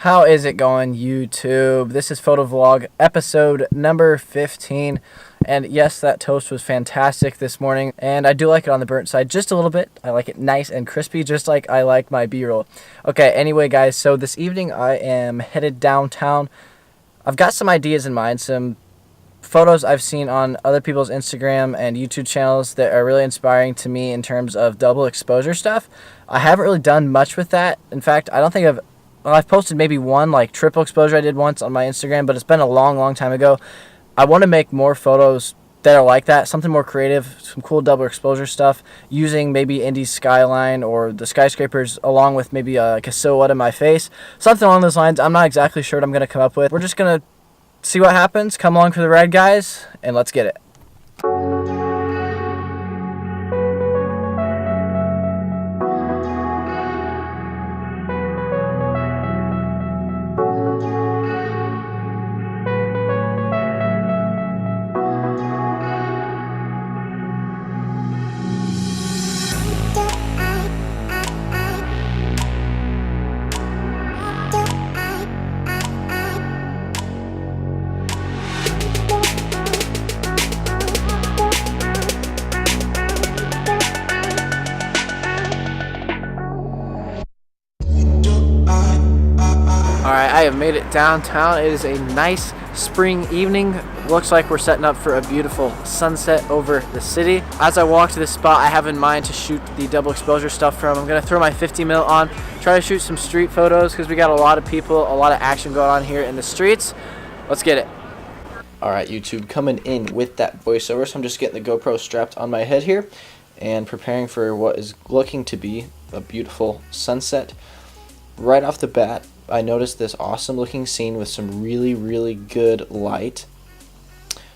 How is it going, YouTube? This is Photo Vlog episode number 15. And yes, that toast was fantastic this morning. And I do like it on the burnt side just a little bit. I like it nice and crispy, just like I like my B-roll. Okay, anyway, guys, so this evening I am headed downtown. I've got some ideas in mind, some photos I've seen on other people's Instagram and YouTube channels that are really inspiring to me in terms of double exposure stuff. I haven't really done much with that. In fact, I don't think I've posted maybe one like triple exposure I did once on my Instagram, but it's been a long time ago. I want to make more photos that are like that, something more creative, some cool double exposure stuff, using maybe Indy's skyline or the skyscrapers along with maybe like a silhouette of my face. Something along those lines. I'm not exactly sure what I'm going to come up with. We're just going to see what happens. Come along for the ride, guys, and let's get it. Alright, I have made it downtown. It is a nice spring evening. Looks like we're setting up for a beautiful sunset over the city. As I walk to this spot I have in mind to shoot the double exposure stuff from, I'm going to throw my 50 mil on, try to shoot some street photos because we got a lot of people, a lot of action going on here in the streets. Let's get it. Alright, YouTube, coming in with that voiceover, so I'm just getting the GoPro strapped on my head here and preparing for what is looking to be a beautiful sunset. Right off the bat, I noticed this awesome looking scene with some really good light.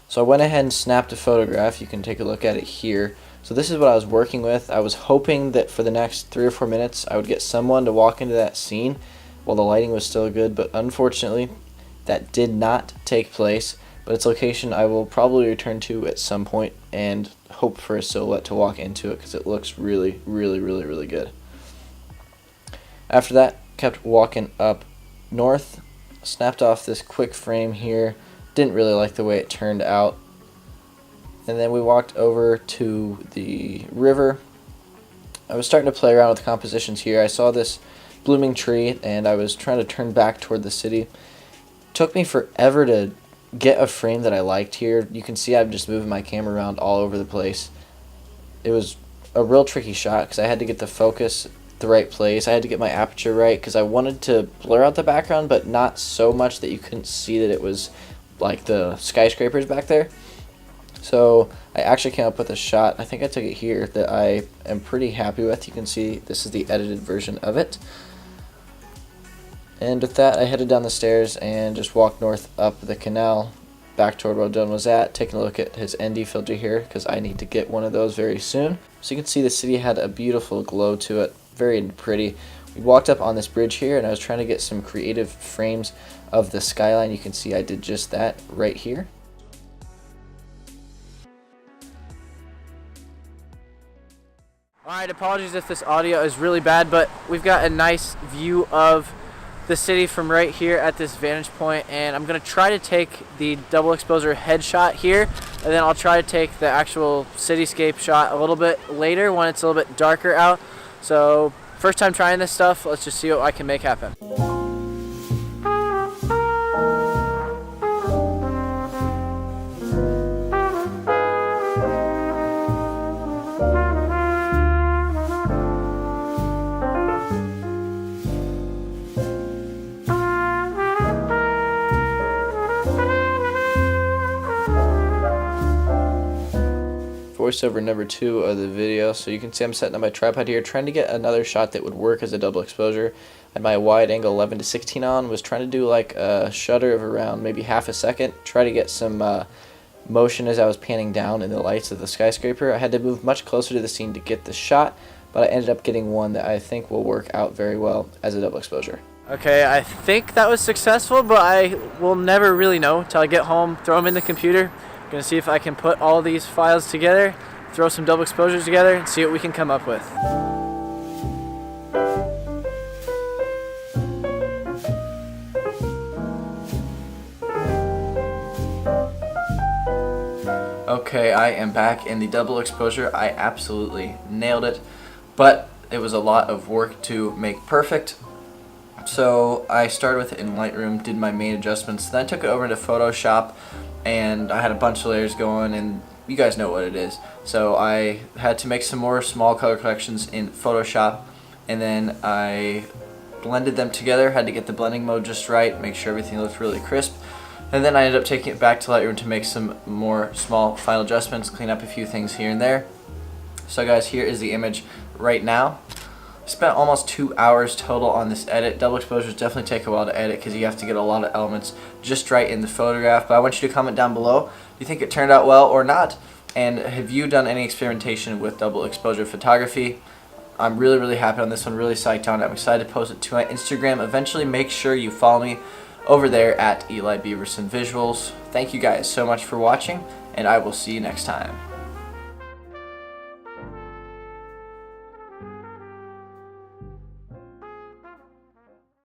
So I went ahead and snapped a photograph. You can take a look at it here. So this is what I was working with. I was hoping that for the next 3 or 4 minutes I would get someone to walk into that scene while the lighting was still good, but unfortunately that did not take place. But its location I will probably return to at some point and hope for a silhouette to walk into it because it looks really good. After that, kept walking up north, snapped off this quick frame here, didn't really like the way it turned out, and then we walked over to the river. I was starting to play around with compositions here. I saw this blooming tree and I was trying to turn back toward the city. Took me forever to get a frame that I liked here. You can see I'm just moving my camera around all over the place. It was a real tricky shot because I had to get the focus the right place. I had to get my aperture right because I wanted to blur out the background, but not so much that you couldn't see that it was like the skyscrapers back there. So I actually came up with a shot, I think I took it here, that I am pretty happy with. You can see this is the edited version of it. And with that, I headed down the stairs and just walked north up the canal back toward where Dylan was at, taking a look at his ND filter here because I need to get one of those very soon. So you can see the city had a beautiful glow to it, very pretty. We walked up on this bridge here and I was trying to get some creative frames of the skyline. You can see I did just that right here. Alright, apologies if this audio is really bad, but we've got a nice view of the city from right here at this vantage point, and I'm going to try to take the double exposure headshot here, and then I'll try to take the actual cityscape shot a little bit later when it's a little bit darker out. So first time trying this stuff, let's just see what I can make happen. Voiceover number 2 of the video. So you can see I'm setting up my tripod here, trying to get another shot that would work as a double exposure. I had my wide angle 11:16 on, was trying to do like a shutter of around maybe half a second, try to get some motion as I was panning down in the lights of the skyscraper. I had to move much closer to the scene to get the shot, but I ended up getting one that I think will work out very well as a double exposure. Okay, I think that was successful, but I will never really know until I get home, throw them in the computer. Gonna see if I can put all these files together, throw some double exposures together, and see what we can come up with. Okay, I am back in the double exposure. I absolutely nailed it, but it was a lot of work to make perfect. So I started with it in Lightroom, did my main adjustments, then I took it over into Photoshop, and I had a bunch of layers going, and you guys know what it is. So I had to make some more small color corrections in Photoshop, and then I blended them together, had to get the blending mode just right, make sure everything looked really crisp. And then I ended up taking it back to Lightroom to make some more small final adjustments, clean up a few things here and there. So guys, here is the image right now. I spent almost 2 hours total on this edit. Double exposures definitely take a while to edit because you have to get a lot of elements just right in the photograph. But I want you to comment down below, do you think it turned out well or not? And have you done any experimentation with double exposure photography? I'm really happy on this one, really psyched on it. I'm excited to post it to my Instagram. Eventually, make sure you follow me over there at Eli Beaverson Visuals. Thank you guys so much for watching, and I will see you next time.